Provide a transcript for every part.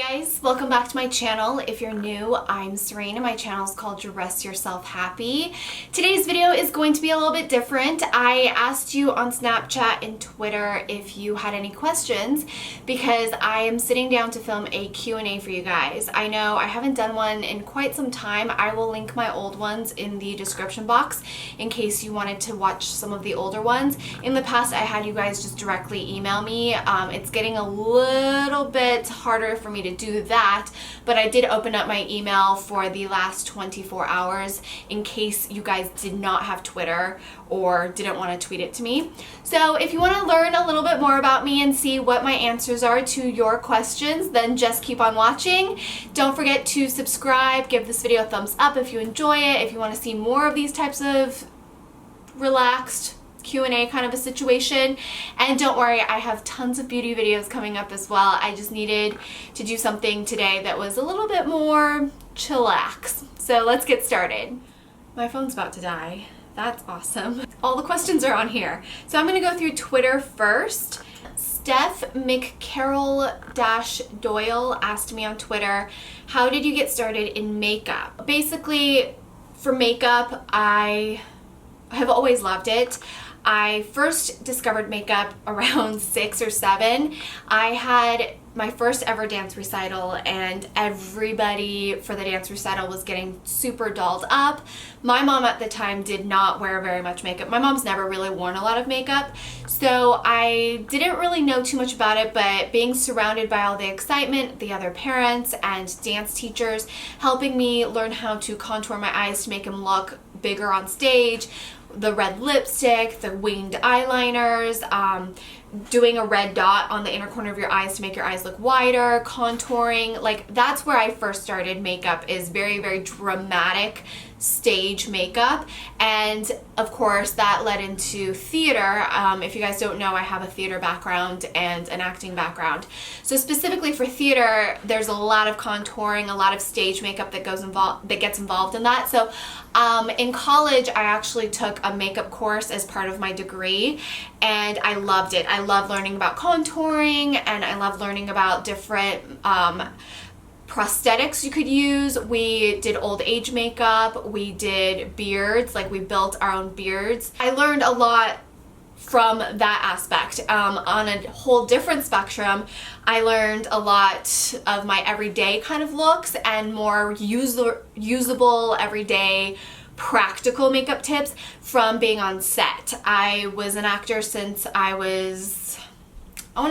guys, welcome back to my channel. If you're new, I'm Serein and my channel is called Dress Yourself Happy. Today's video is going to be a little bit different. I asked you on Snapchat and Twitter if you had any questions because I am sitting down to film a Q&A for you guys. I know I haven't done one in quite some time. I will link my old ones in the description box in case you wanted to watch some of the older ones. In the past, I had you guys just directly email me. It's getting a little bit harder for me to do that, but I did open up my email for the last 24 hours in case you guys did not have Twitter or didn't want to tweet it to me. So if you want to learn a little bit more about me and see what my answers are to your questions, then just keep on watching. Don't forget to subscribe, give this video a thumbs up if you enjoy it, if you want to see more of these types of relaxed Q&A kind of a situation. And don't worry, I have tons of beauty videos coming up as well. I just needed to do something today that was a little bit more chillax. So let's get started. My phone's about to die. That's awesome. All the questions are on here. So I'm going to go through Twitter first. Steph McCarroll-Doyle asked me on Twitter, how did you get started in makeup? Basically, for makeup, I have always loved it. I first discovered makeup around 6 or 7. I had my first ever dance recital and everybody for the dance recital was getting super dolled up. My mom at the time did not wear very much makeup. My mom's never really worn a lot of makeup, so I didn't really know too much about it, but being surrounded by all the excitement, the other parents and dance teachers helping me learn how to contour my eyes to make them look bigger on stage, the red lipstick, the winged eyeliners, doing a red dot on the inner corner of your eyes to make your eyes look wider, contouring, like that's where I first started makeup, is very, very dramatic stage makeup. And of course that led into theater. If you guys don't know, I have a theater background and an acting background. So specifically for theater, there's a lot of contouring, a lot of stage makeup that gets involved in that. So in college, I actually took a makeup course as part of my degree and I loved it. I love learning about contouring and I love learning about different prosthetics you could use. We did old age makeup, we did beards, like we built our own beards. I learned a lot from that aspect. On a whole different spectrum, I learned a lot of my everyday kind of looks and more usable everyday practical makeup tips from being on set. I was an actor since I want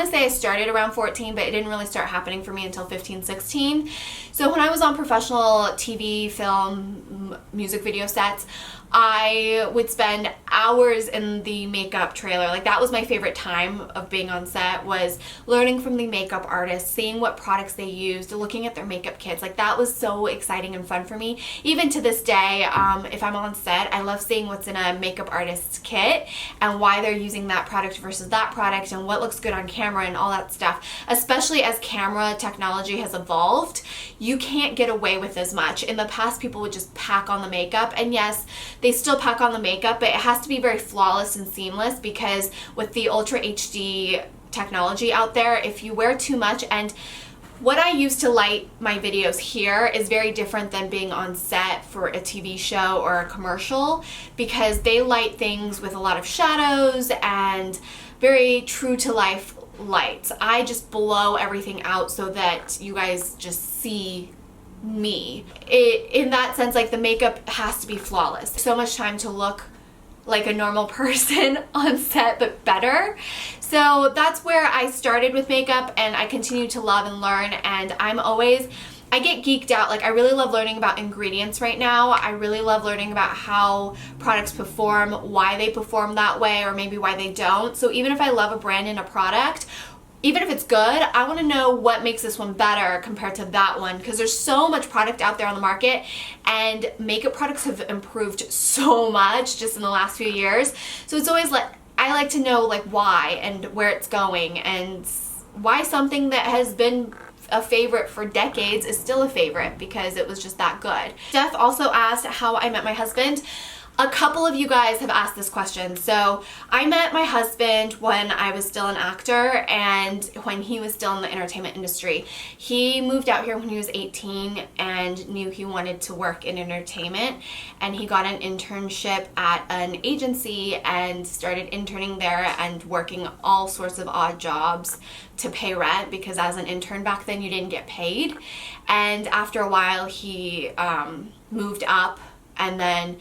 to say I started around 14, but it didn't really start happening for me until 15, 16. So when I was on professional TV, film, music video sets, I would spend hours in the makeup trailer. Like that was my favorite time of being on set, was learning from the makeup artists, seeing what products they used, looking at their makeup kits. Like that was so exciting and fun for me. Even to this day, if I'm on set, I love seeing what's in a makeup artist's kit and why they're using that product versus that product and what looks good on camera and all that stuff. Especially as camera technology has evolved, you can't get away with as much. In the past, people would just pack on the makeup, and yes, they still pack on the makeup, but it has to be very flawless and seamless because with the Ultra HD technology out there, if you wear too much, and what I use to light my videos here is very different than being on set for a TV show or a commercial, because they light things with a lot of shadows and very true to life lights. I just blow everything out so that you guys just see me. In that sense, like the makeup has to be flawless. So much time to look like a normal person on set, but better. So that's where I started with makeup and I continue to love and learn, and I get geeked out. Like I really love learning about ingredients right now. I really love learning about how products perform, why they perform that way, or maybe why they don't. So even if I love a brand and a product, even if it's good, I want to know what makes this one better compared to that one, because there's so much product out there on the market and makeup products have improved so much just in the last few years. So it's always like, I like to know like why and where it's going and why something that has been a favorite for decades is still a favorite, because it was just that good. Steph also asked how I met my husband. A couple of you guys have asked this question. So I met my husband when I was still an actor and when he was still in the entertainment industry. He moved out here when he was 18 and knew he wanted to work in entertainment, and he got an internship at an agency and started interning there and working all sorts of odd jobs to pay rent, because as an intern back then you didn't get paid. And after a while he moved up and then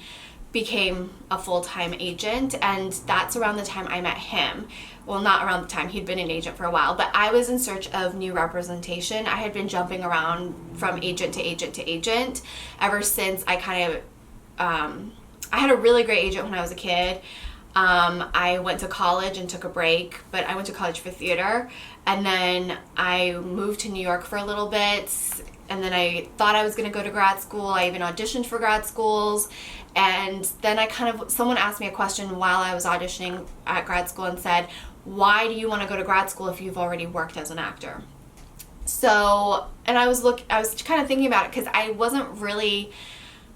became a full-time agent, and that's around the time I met him. Well, not around the time, he'd been an agent for a while, but I was in search of new representation. I had been jumping around from agent to agent to agent ever since I had a really great agent when I was a kid. I went to college and took a break, but I went to college for theater, and then I moved to New York for a little bit, and then I thought I was going to go to grad school. I even auditioned for grad schools, and then someone asked me a question while I was auditioning at grad school and said, why do you want to go to grad school if you've already worked as an actor? So, and I was kind of thinking about it because I wasn't really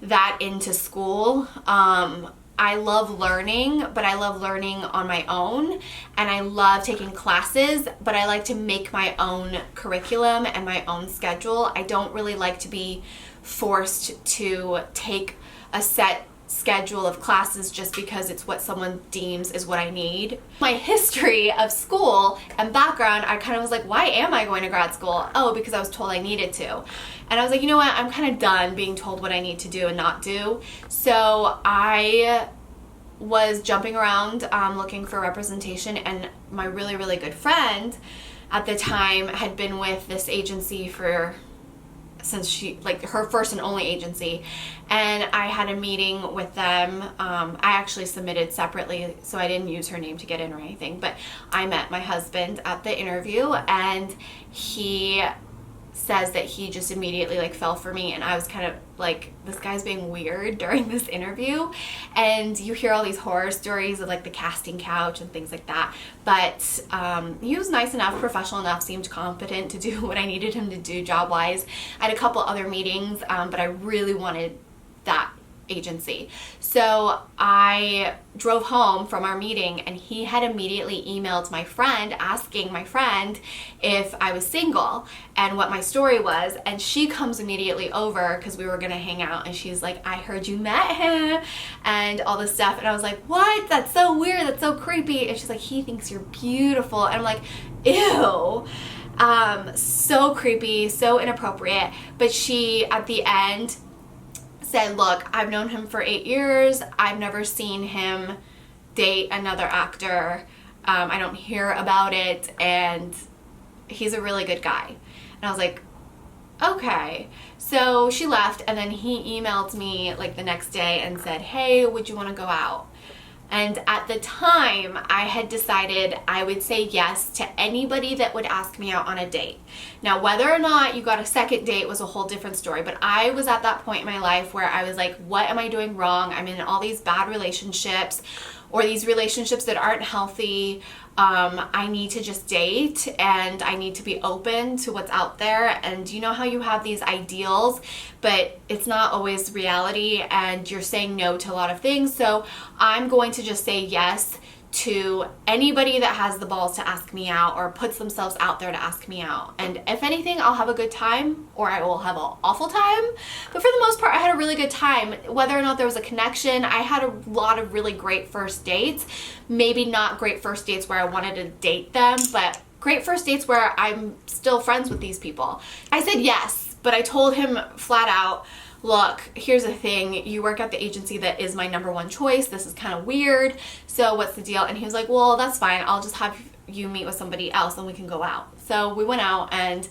that into school. I love learning, but I love learning on my own, and I love taking classes, but I like to make my own curriculum and my own schedule. I don't really like to be forced to take a set schedule of classes just because it's what someone deems is what I need. My history of school and background, I kind of was like, why am I going to grad school? Oh, because I was told I needed to. And I was like, you know what, I'm kind of done being told what I need to do and not do. So I was jumping around looking for representation, and my really, really good friend at the time had been with this agency since she, her first and only agency, and I had a meeting with them. I actually submitted separately, so I didn't use her name to get in or anything, but I met my husband at the interview, and he says that he just immediately fell for me, and I was kind of like, this guy's being weird during this interview. And you hear all these horror stories of the casting couch and things like that, but he was nice enough, professional enough, seemed competent to do what I needed him to do job wise. I had a couple other meetings, but I really wanted that agency. So I drove home from our meeting, and he had immediately emailed my friend asking my friend if I was single and what my story was, and she comes immediately over because we were gonna hang out, and she's like, I heard you met him and all this stuff. And I was like, what? That's so weird, that's so creepy. And she's like, he thinks you're beautiful. And I'm like, ew. So creepy, so inappropriate. But she at the end said, look, I've known him for 8 years. I've never seen him date another actor. I don't hear about it, and he's a really good guy. And I was like, okay. So she left, and then he emailed me the next day and said, hey, would you want to go out? And at the time, I had decided I would say yes to anybody that would ask me out on a date. Now, whether or not you got a second date was a whole different story, but I was at that point in my life where I was like, what am I doing wrong? I'm in all these bad relationships, or these relationships that aren't healthy. I need to just date, and I need to be open to what's out there. And you know how you have these ideals, but it's not always reality, and you're saying no to a lot of things. So I'm going to just say yes to anybody that has the balls to ask me out or puts themselves out there to ask me out. And if anything, I'll have a good time, or I will have an awful time. But for the most part, I had a really good time. Whether or not there was a connection, I had a lot of really great first dates. Maybe not great first dates where I wanted to date them, but great first dates where I'm still friends with these people. I said yes, but I told him flat out, look, here's the thing, you work at the agency that is my number one choice. This is kind of weird. So what's the deal? And he was like, well, that's fine. I'll just have you meet with somebody else and we can go out. So we went out, and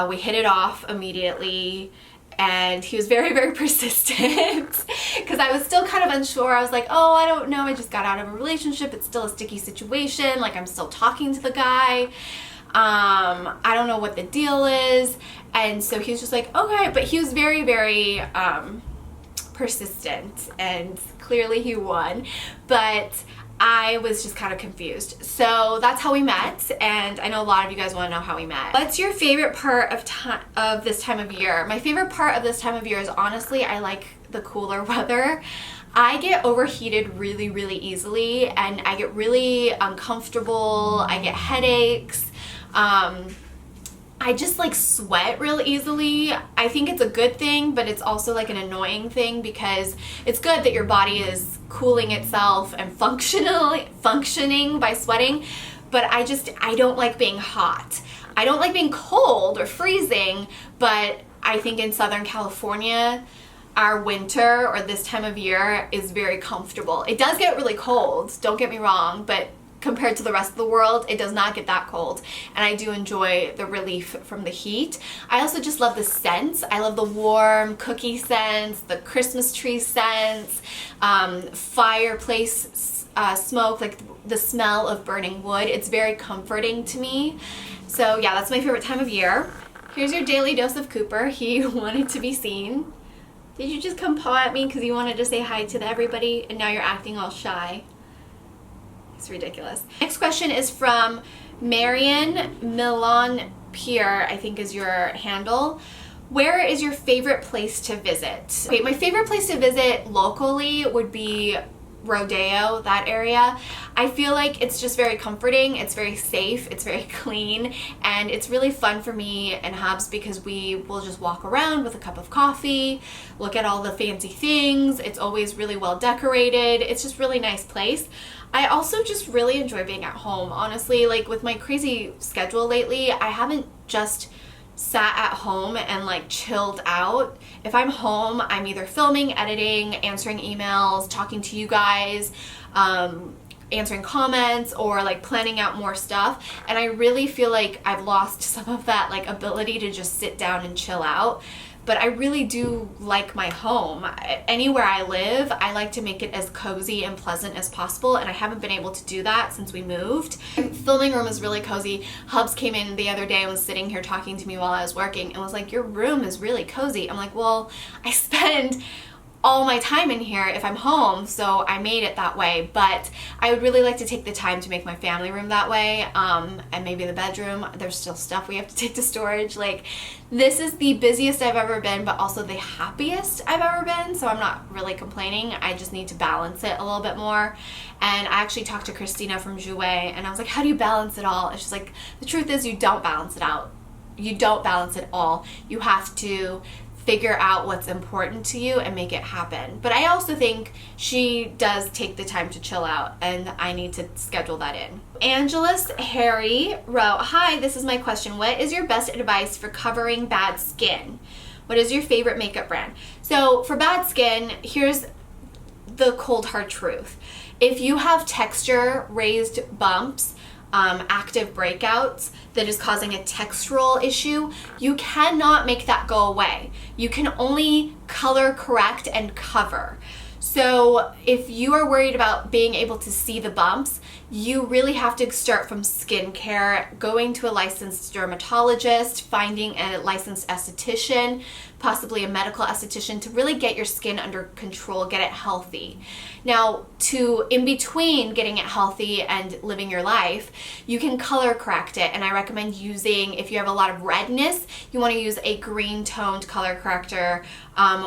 we hit it off immediately. And he was very, very persistent because I was still kind of unsure. I was like, oh, I don't know. I just got out of a relationship. It's still a sticky situation. I'm still talking to the guy. I don't know what the deal is. And so he was just like, okay. But he was very, very persistent, and clearly he won. But I was just kind of confused. So that's how we met, and I know a lot of you guys want to know how we met. What's your favorite part of this time of year? My favorite part of this time of year is honestly, I like the cooler weather. I get overheated really, really easily, and I get really uncomfortable. I get headaches. I just like sweat real easily. I think it's a good thing, but it's also like an annoying thing, because it's good that your body is cooling itself and functioning by sweating, but I don't like being hot. I don't like being cold or freezing, but I think in Southern California, our winter or this time of year is very comfortable. It does get really cold, don't get me wrong, but compared to the rest of the world, it does not get that cold, and I do enjoy the relief from the heat. I also just love the scents. I love the warm cookie scents, the Christmas tree scents, fireplace smoke, like the smell of burning wood. It's very comforting to me. So yeah, that's my favorite time of year. Here's your daily dose of Cooper. He wanted to be seen. Did you just come paw at me because you wanted to say hi to everybody, and now you're acting all shy? It's ridiculous. Next question is from Marion Milan Pierre, I think is your handle. Where is your favorite place to visit? Okay, my favorite place to visit locally would be Rodeo, that area. I feel like it's just very comforting, it's very safe, it's very clean, and it's really fun for me and Habs because we will just walk around with a cup of coffee, look at all the fancy things. It's always really well decorated. It's just a really nice place. I also just really enjoy being at home, honestly. Like with my crazy schedule lately, I haven't just sat at home and like chilled out. If I'm home, I'm either filming, editing, answering emails, talking to you guys, answering comments, or like planning out more stuff. And I really feel like I've lost some of that like ability to just sit down and chill out. But I really do like my home. Anywhere I live, I like to make it as cozy and pleasant as possible, and I haven't been able to do that since we moved. The filming room is really cozy. Hubs came in the other day and was sitting here talking to me while I was working and was like, your room is really cozy. I'm like, well, I spend all my time in here if I'm home, so I made it that way. But I would really like to take the time to make my family room that way, and maybe the bedroom. There's still stuff we have to take to storage. Like, this is the busiest I've ever been, but also the happiest I've ever been, so I'm not really complaining. I just need to balance it a little bit more. And I actually talked to Christina from Jouet, and I was like, how do you balance it all? And she's like, the truth is you don't balance it out. You don't balance it all. You have to figure out what's important to you and make it happen. But I also think she does take the time to chill out, and I need to schedule that in. Angelus Harry wrote, hi, this is my question. What is your best advice for covering bad skin? What is your favorite makeup brand? So for bad skin, here's the cold hard truth. If you have texture, raised bumps, active breakouts that is causing a textural issue, you cannot make that go away. You can only color correct and cover. So if you are worried about being able to see the bumps, you really have to start from skincare, going to a licensed dermatologist, finding a licensed esthetician, possibly a medical esthetician, to really get your skin under control, get it healthy. Now, in between getting it healthy and living your life, you can color correct it, and I recommend using, if you have a lot of redness, you want to use a green toned color corrector.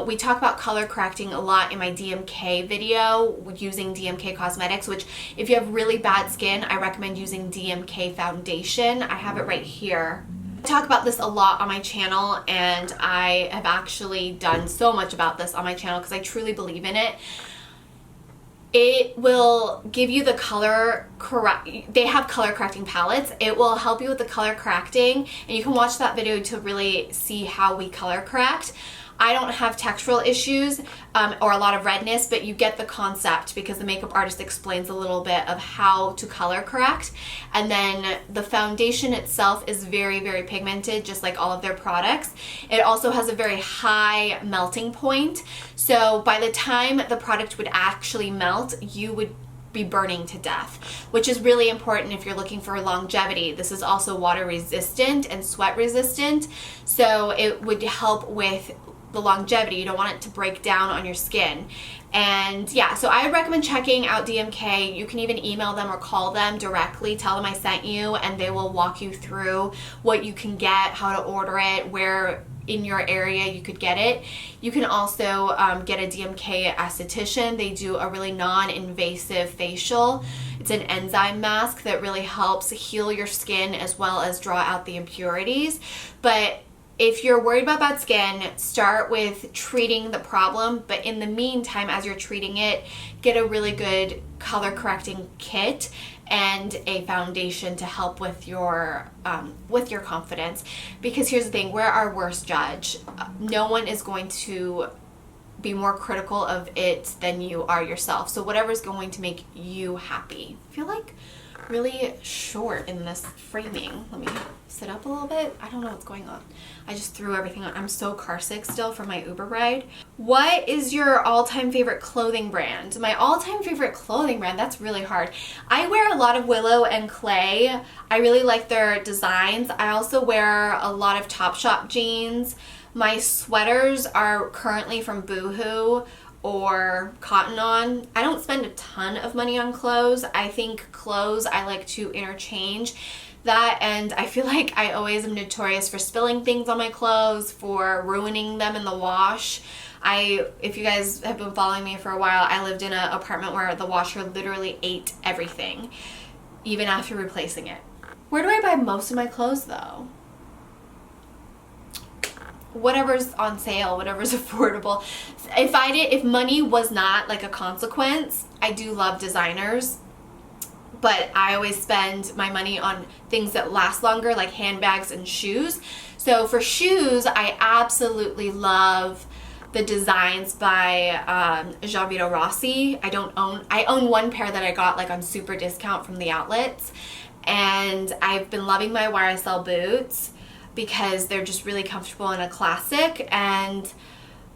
We talk about color correcting a lot in my DMK video using DMK Cosmetics, which if you have really bad skin, I recommend using DMK foundation. I have it right here. I talk about this a lot on my channel, and I have actually done so much about this on my channel because I truly believe in it. It will give you the color correct. They have color correcting palettes. It will help you with the color correcting, and you can watch that video to really see how we color correct. I don't have textural issues or a lot of redness, but you get the concept because the makeup artist explains a little bit of how to color correct. And then the foundation itself is very, very pigmented, just like all of their products. It also has a very high melting point. So by the time the product would actually melt, you would be burning to death, which is really important if you're looking for longevity. This is also water resistant and sweat resistant, so it would help with the longevity. You don't want it to break down on your skin. And yeah, so I would recommend checking out DMK. You can even email them or call them directly, tell them I sent you, and they will walk you through what you can get, how to order it, where in your area, you could get it. You can also get a DMK esthetician. They do a really non-invasive facial. It's an enzyme mask that really helps heal your skin as well as draw out the impurities. But if you're worried about bad skin, start with treating the problem, but in the meantime, as you're treating it, get a really good color correcting kit and a foundation to help with your confidence. Because here's the thing, we're our worst judge. No one is going to be more critical of it than you are yourself. So whatever's going to make you happy. I feel like really short in this framing. Let me sit up a little bit. I don't know what's going on. I just threw everything on. I'm so car sick still from my Uber ride. What is your all-time favorite clothing brand? My all-time favorite clothing brand, that's really hard. I wear a lot of Willow and Clay. I really like their designs. I also wear a lot of Topshop jeans. My sweaters are currently from Boohoo or Cotton On. I don't spend a ton of money on clothes. I think clothes I like to interchange that, and I feel like I always am notorious for spilling things on my clothes, for ruining them in the wash. If you guys have been following me for a while, I lived in an apartment where the washer literally ate everything, even after replacing it. Where do I buy most of my clothes though? Whatever's on sale, whatever's affordable. If money was not like a consequence, I do love designers, but I always spend my money on things that last longer, like handbags and shoes. So for shoes, I absolutely love the designs by Jean Vito Rossi. I own one pair that I got like on super discount from the outlets, and I've been loving my YSL boots because they're just really comfortable and a classic. And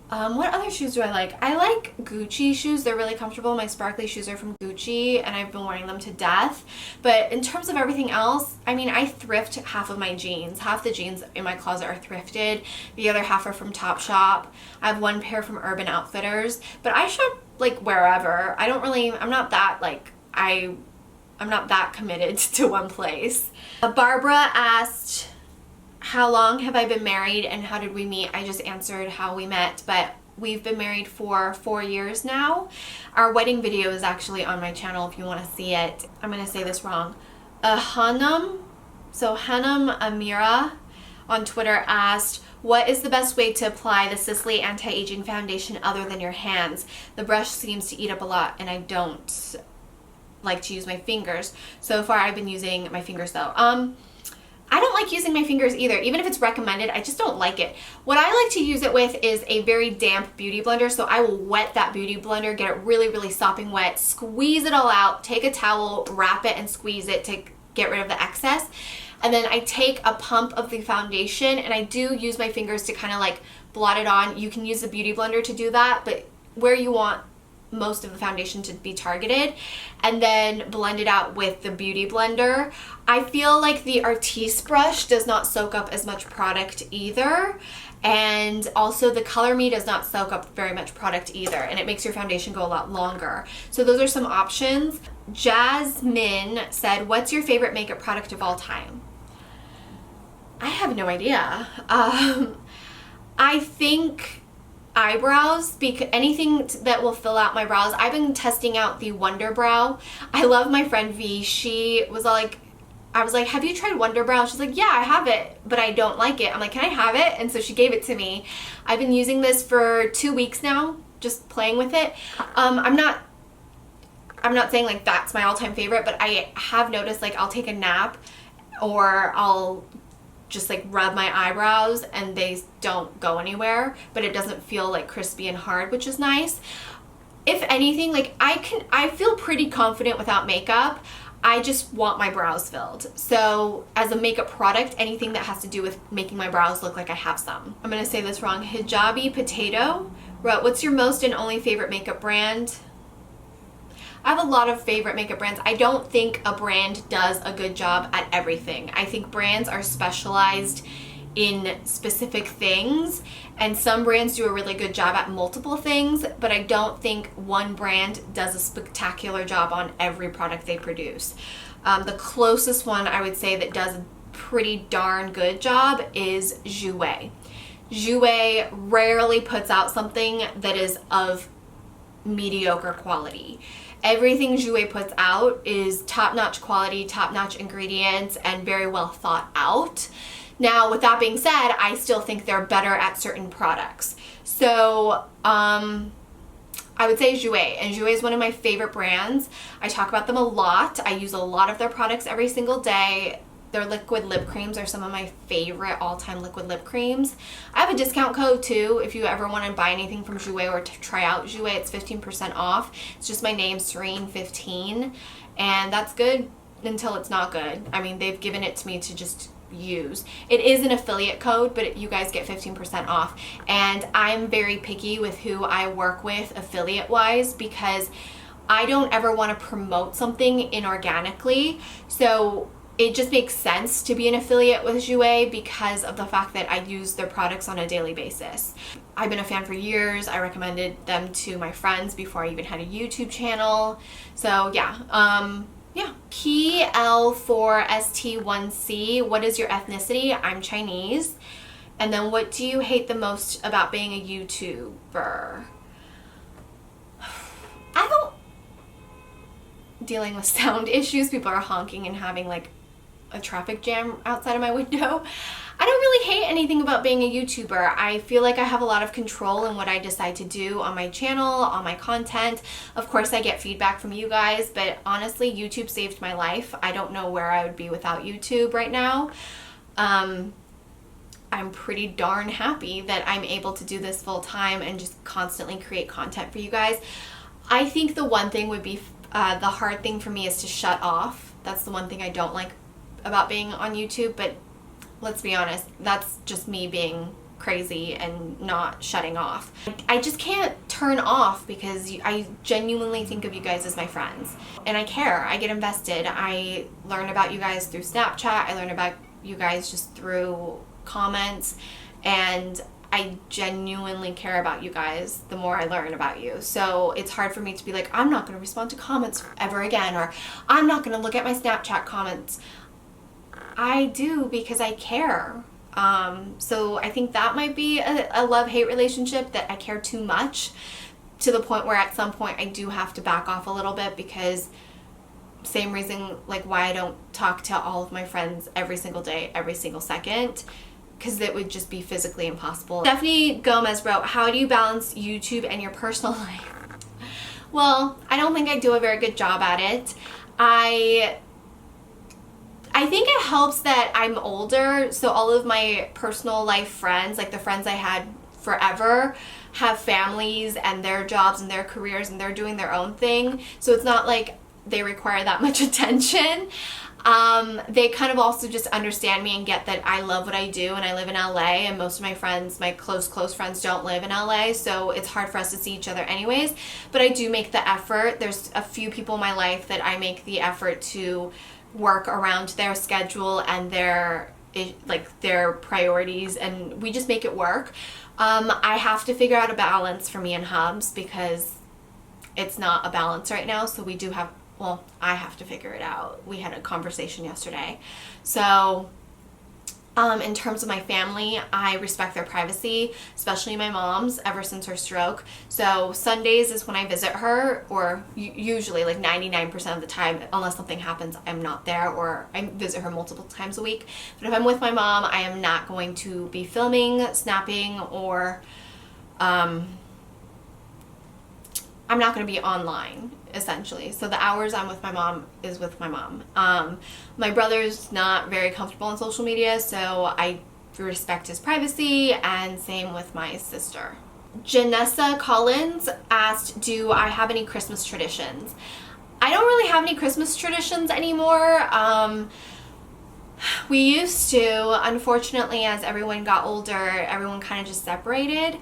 what other shoes do I like? I like Gucci shoes. They're really comfortable. My sparkly shoes are from Gucci, and I've been wearing them to death. But in terms of everything else, I mean, I thrift half of my jeans. Half the jeans in my closet are thrifted. The other half are from Topshop. I have one pair from Urban Outfitters. But I shop like wherever. I'm not that committed to one place. Barbara asked, how long have I been married and how did we meet? I just answered how we met, but we've been married for 4 years now. Our wedding video is actually on my channel if you want to see it. I'm going to say this wrong. Hanum Amira on Twitter asked, what is the best way to apply the Sisley anti-aging foundation other than your hands? The brush seems to eat up a lot and I don't like to use my fingers. So far I've been using my fingers though. I don't like using my fingers either. Even if it's recommended, I just don't like it. What I like to use it with is a very damp beauty blender. So I will wet that beauty blender, get it really, really sopping wet, squeeze it all out, take a towel, wrap it and squeeze it to get rid of the excess. And then I take a pump of the foundation and I do use my fingers to kind of like blot it on. You can use the beauty blender to do that, but where you want most of the foundation to be targeted, and then blend it out with the beauty blender. I feel like the Artiste brush does not soak up as much product either, and also the Color Me does not soak up very much product either, and it makes your foundation go a lot longer. So those are some options. Jasmine said, what's your favorite makeup product of all time? I have no idea. I think eyebrows, because anything that will fill out my brows. I've been testing out the Wonder Brow. I love my friend V. She was like, I was like, have you tried Wonder Brow? She's like, yeah, I have it, but I don't like it. I'm like, can I have it? And so she gave it to me. I've been using this for 2 weeks now, just playing with it. I'm not saying like that's my all-time favorite, but I have noticed like I'll take a nap or I'll just like rub my eyebrows and they don't go anywhere, but it doesn't feel like crispy and hard, which is nice. If anything, like I feel pretty confident without makeup. I just want my brows filled. So as a makeup product, anything that has to do with making my brows look like I have some. I'm gonna say this wrong. Hijabi Potato wrote, what's your most and only favorite makeup brand? I have a lot of favorite makeup brands. I don't think a brand does a good job at everything. I think brands are specialized in specific things, and some brands do a really good job at multiple things, but I don't think one brand does a spectacular job on every product they produce. The closest one I would say that does a pretty darn good job is Jouer. Jouer rarely puts out something that is of mediocre quality. Everything Jouer puts out is top-notch quality, top-notch ingredients, and very well thought out. Now, with that being said, I still think they're better at certain products. So, I would say Jouer, and Jouer is one of my favorite brands. I talk about them a lot. I use a lot of their products every single day. Their liquid lip creams are some of my favorite all-time liquid lip creams. I have a discount code too if you ever want to buy anything from Jouer or to try out Jouer. It's 15% off. It's just my name, Serein 15, and that's good until it's not good. I mean, they've given it to me to just use. It is an affiliate code, but you guys get 15% off. And I'm very picky with who I work with affiliate-wise because I don't ever want to promote something inorganically. So it just makes sense to be an affiliate with Jouer because of the fact that I use their products on a daily basis. I've been a fan for years. I recommended them to my friends before I even had a YouTube channel. So yeah, PL4ST1C, what is your ethnicity? I'm Chinese. And then what do you hate the most about being a YouTuber? I don't... Dealing with sound issues. People are honking and having like a traffic jam outside of my window. I don't really hate anything about being a YouTuber. I feel like I have a lot of control in what I decide to do on my channel, on my content. Of course, I get feedback from you guys, but honestly, YouTube saved my life. I don't know where I would be without YouTube right now. I'm pretty darn happy that I'm able to do this full time and just constantly create content for you guys. I think the one thing would be the hard thing for me is to shut off. That's the one thing I don't like about being on YouTube, but let's be honest, that's just me being crazy and not shutting off. I just can't turn off because I genuinely think of you guys as my friends. And I care. I get invested. I learn about you guys through Snapchat. I learn about you guys just through comments. And I genuinely care about you guys the more I learn about you. So it's hard for me to be like, I'm not going to respond to comments ever again, or I'm not going to look at my Snapchat comments. I do because I care. So I think that might be a love-hate relationship, that I care too much to the point where at some point I do have to back off a little bit, because same reason like why I don't talk to all of my friends every single day, every single second, because it would just be physically impossible. Stephanie Gomez wrote, how do you balance YouTube and your personal life? Well, I don't think I do a very good job at it. I think it helps that I'm older, so all of my personal life friends, like the friends I had forever, have families and their jobs and their careers and they're doing their own thing. So it's not like they require that much attention. They kind of also just understand me and get that I love what I do, and I live in LA, and most of my friends, my close friends, don't live in LA, so it's hard for us to see each other anyways. But I do make the effort. There's a few people in my life that I make the effort to work around their schedule and their priorities, and we just make it work. I have to figure out a balance for me and Hubs because it's not a balance right now, so we do have, well, I have to figure it out. We had a conversation yesterday. So in terms of my family, I respect their privacy, especially my mom's, ever since her stroke. So Sundays is when I visit her, or usually like 99% of the time, unless something happens, I'm not there, or I visit her multiple times a week. But if I'm with my mom, I am not going to be filming, snapping, or I'm not going to be online, essentially. So the hours I'm with my mom is with my mom. My brother's not very comfortable on social media, so I respect his privacy, and same with my sister. Janessa Collins asked, do I have any Christmas traditions? I don't really have any Christmas traditions anymore. We used to. Unfortunately, as everyone got older, everyone kind of just separated.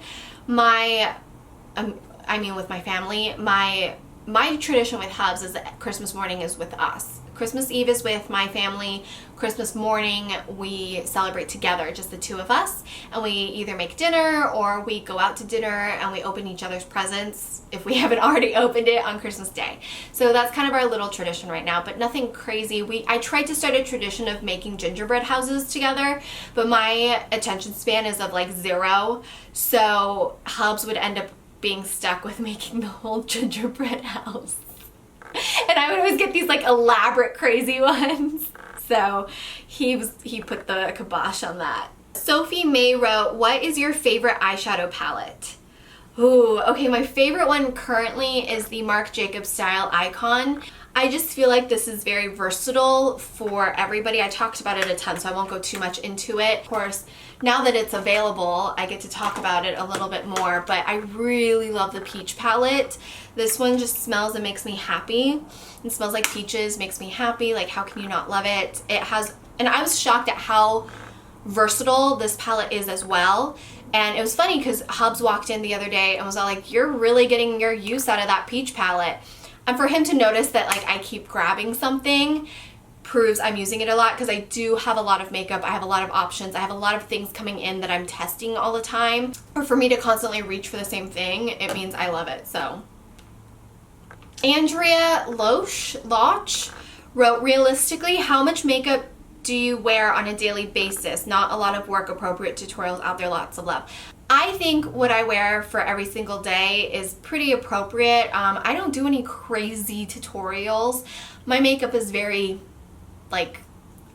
With my family, my my tradition with Hubs is that Christmas morning is with us. Christmas Eve is with my family. Christmas morning we celebrate together, just the two of us, and we either make dinner or we go out to dinner and we open each other's presents if we haven't already opened it on Christmas Day. So that's kind of our little tradition right now, but nothing crazy. I tried to start a tradition of making gingerbread houses together, but my attention span is of like 0, so Hubs would end up being stuck with making the whole gingerbread house. And I would always get these like elaborate crazy ones. So he put the kibosh on that. Sophie May wrote, what is your favorite eyeshadow palette? Ooh, okay, my favorite one currently is the Marc Jacobs Style Icon. I just feel like this is very versatile for everybody. I talked about it a ton, so I won't go too much into it. Of course, now that it's available, I get to talk about it a little bit more, but I really love the peach palette. This one just smells and makes me happy. It smells like peaches, makes me happy. Like, how can you not love it? It has, and I was shocked at how versatile this palette is as well. And it was funny because Hubs walked in the other day and was all like, you're really getting your use out of that peach palette. And for him to notice that like I keep grabbing something proves I'm using it a lot, because I do have a lot of makeup, I have a lot of options, I have a lot of things coming in that I'm testing all the time. Or for me to constantly reach for the same thing, it means I love it. So Andrea Loch wrote, realistically, how much makeup do you wear on a daily basis? Not a lot of work, appropriate tutorials out there, lots of love. I think what I wear for every single day is pretty appropriate. I don't do any crazy tutorials. My makeup is very, like,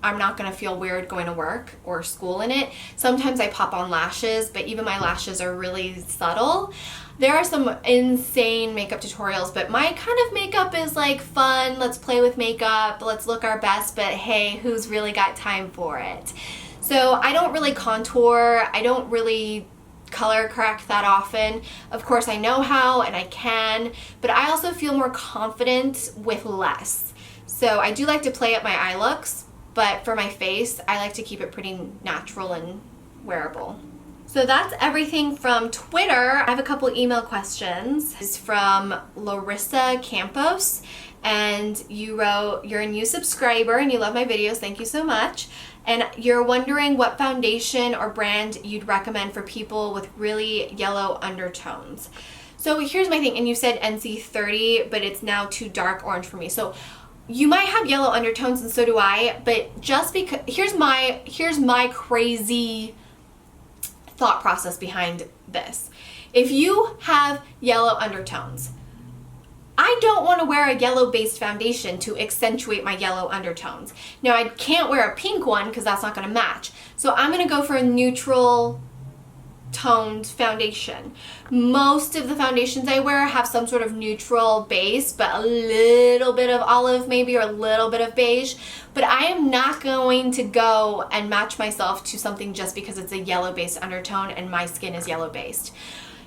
I'm not gonna feel weird going to work or school in it. Sometimes I pop on lashes, but even my lashes are really subtle. There are some insane makeup tutorials, but my kind of makeup is like fun, let's play with makeup, let's look our best, but hey, who's really got time for it? So I don't really contour, I don't really color correct that often. Of course I know how and I can, but I also feel more confident with less. So I do like to play up my eye looks, but for my face, I like to keep it pretty natural and wearable. So that's everything from Twitter. I have a couple email questions. It's from Larissa Campos, and you wrote, you're a new subscriber and you love my videos, thank you so much. And you're wondering what foundation or brand you'd recommend for people with really yellow undertones. So here's my thing, and you said NC30, but it's now too dark orange for me. So you might have yellow undertones and so do I, but just because, here's my crazy thought process behind this. If you have yellow undertones, I don't want to wear a yellow based foundation to accentuate my yellow undertones. Now I can't wear a pink one because that's not going to match. So I'm going to go for a neutral toned foundation. Most of the foundations I wear have some sort of neutral base, but a little bit of olive maybe, or a little bit of beige. But I am not going to go and match myself to something just because it's a yellow based undertone and my skin is yellow based.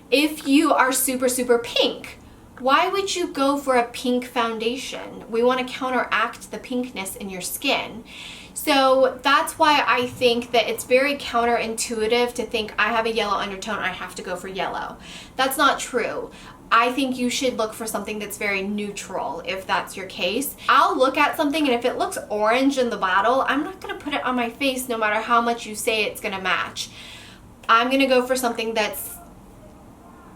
If you are super, super pink, why would you go for a pink foundation? We want to counteract the pinkness in your skin. So that's why I think that it's very counterintuitive to think I have a yellow undertone, I have to go for yellow. That's not true. I think you should look for something that's very neutral if that's your case. I'll look at something and if it looks orange in the bottle, I'm not going to put it on my face no matter how much you say it's going to match. I'm going to go for something that's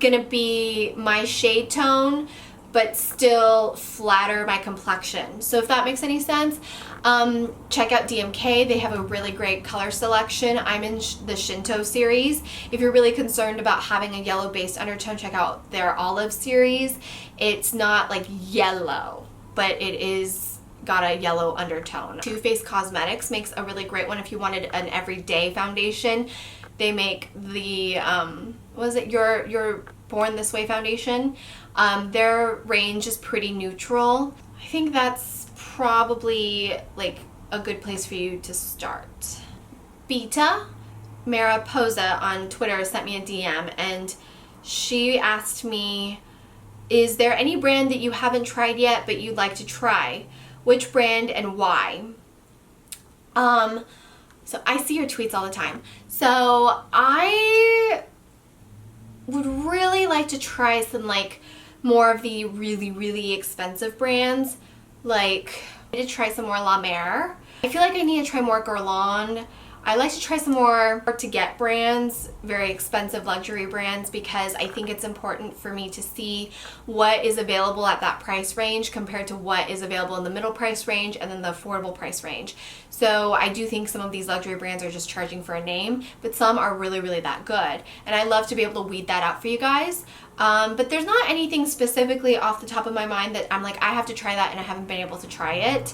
going to be my shade tone but still flatter my complexion. So if that makes any sense, check out DMK. They have a really great color selection. I'm in the Shinto series. If you're really concerned about having a yellow based undertone, check out their olive series. It's not like yellow, but it is got a yellow undertone. Too Faced Cosmetics makes a really great one if you wanted an everyday foundation. They make the, what is it, Your Born This Way foundation. Their range is pretty neutral. I think that's probably like a good place for you to start. Beta Mariposa on Twitter sent me a DM and she asked me, is there any brand that you haven't tried yet but you'd like to try? Which brand and why? So I see your tweets all the time. So I would really like to try some like more of the really, really expensive brands. Like, I need to try some more La Mer. I feel like I need to try more Guerlain. I like to try some more hard-to-get brands, very expensive luxury brands, because I think it's important for me to see what is available at that price range compared to what is available in the middle price range and then the affordable price range. So I do think some of these luxury brands are just charging for a name, but some are really, really that good. And I love to be able to weed that out for you guys. But there's not anything specifically off the top of my mind that I'm like, I have to try that and I haven't been able to try it.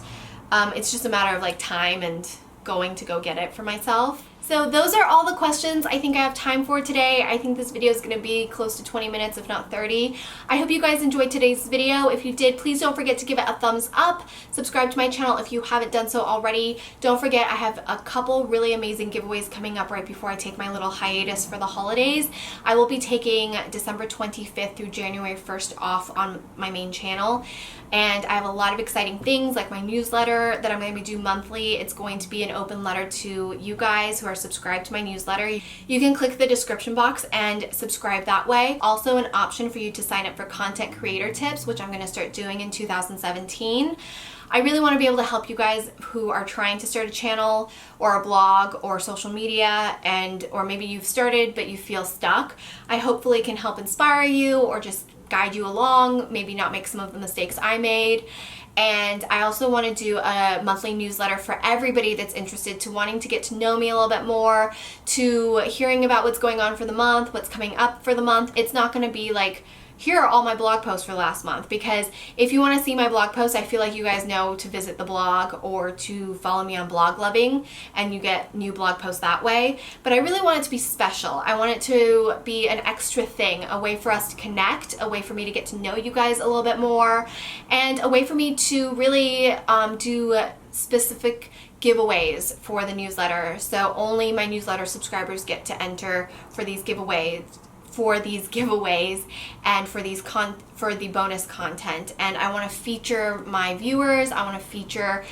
It's just a matter of like time and going to go get it for myself. So those are all the questions I think I have time for today. I think this video is going to be close to 20 minutes, if not 30. I hope you guys enjoyed today's video. If you did, please don't forget to give it a thumbs up. Subscribe to my channel if you haven't done so already. Don't forget, I have a couple really amazing giveaways coming up right before I take my little hiatus for the holidays. I will be taking December 25th through January 1st off on my main channel. And I have a lot of exciting things like my newsletter that I'm going to be doing monthly. It's going to be an open letter to you guys who are subscribed to my newsletter. You can click the description box and subscribe that way. Also an option for you to sign up for content creator tips, which I'm going to start doing in 2017. I really want to be able to help you guys who are trying to start a channel or a blog or social media, or maybe you've started but you feel stuck. I hopefully can help inspire you or just guide you along, maybe not make some of the mistakes I made. And I also want to do a monthly newsletter for everybody that's interested, to wanting to get to know me a little bit more, to hearing about what's going on for the month, what's coming up for the month. It's not going to be like, here are all my blog posts for last month, because if you want to see my blog posts, I feel like you guys know to visit the blog or to follow me on Blog Loving, and you get new blog posts that way. But I really want it to be special. I want it to be an extra thing, a way for us to connect, a way for me to get to know you guys a little bit more, and a way for me to really do specific giveaways for the newsletter. So only my newsletter subscribers get to enter for these giveaways and for the bonus content. And I want to feature my viewers. I want to feature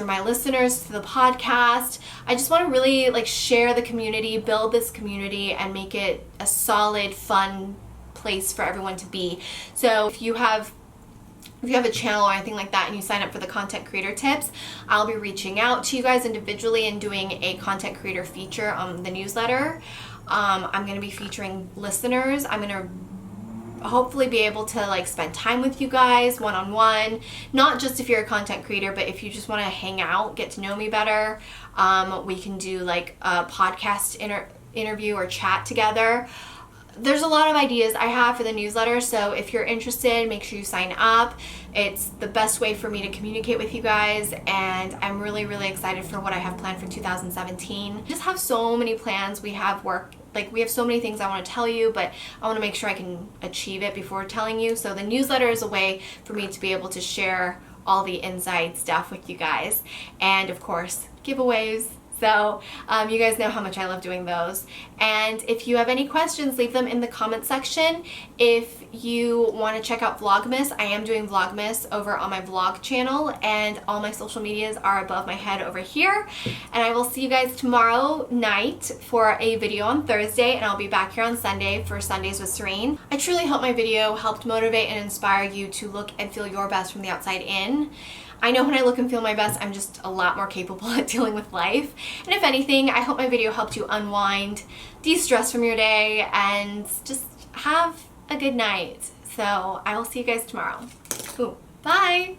my listeners to the podcast. I just want to really like share the community, build this community, and make it a solid, fun place for everyone to be. So if you have a channel or anything like that and you sign up for the content creator tips, I'll be reaching out to you guys individually and doing a content creator feature on the newsletter. I'm going to be featuring listeners. I'm going to hopefully be able to like spend time with you guys one-on-one, not just if you're a content creator, but if you just want to hang out, get to know me better. We can do like a podcast interview or chat together. There's a lot of ideas I have for the newsletter, so if you're interested, make sure you sign up. It's the best way for me to communicate with you guys, and I'm really, really excited for what I have planned for 2017. I just have so many plans. We have so many things I want to tell you, but I want to make sure I can achieve it before telling you. So the newsletter is a way for me to be able to share all the inside stuff with you guys. And of course, giveaways. So you guys know how much I love doing those. And if you have any questions, leave them in the comment section. If you want to check out Vlogmas, I am doing Vlogmas over on my vlog channel, and all my social medias are above my head over here. And I will see you guys tomorrow night for a video on Thursday, and I'll be back here on Sunday for Sundays with Serein. I truly hope my video helped motivate and inspire you to look and feel your best from the outside in. I know when I look and feel my best, I'm just a lot more capable at dealing with life. And if anything, I hope my video helped you unwind, de-stress from your day, and just have a good night. So I will see you guys tomorrow. Ooh, bye!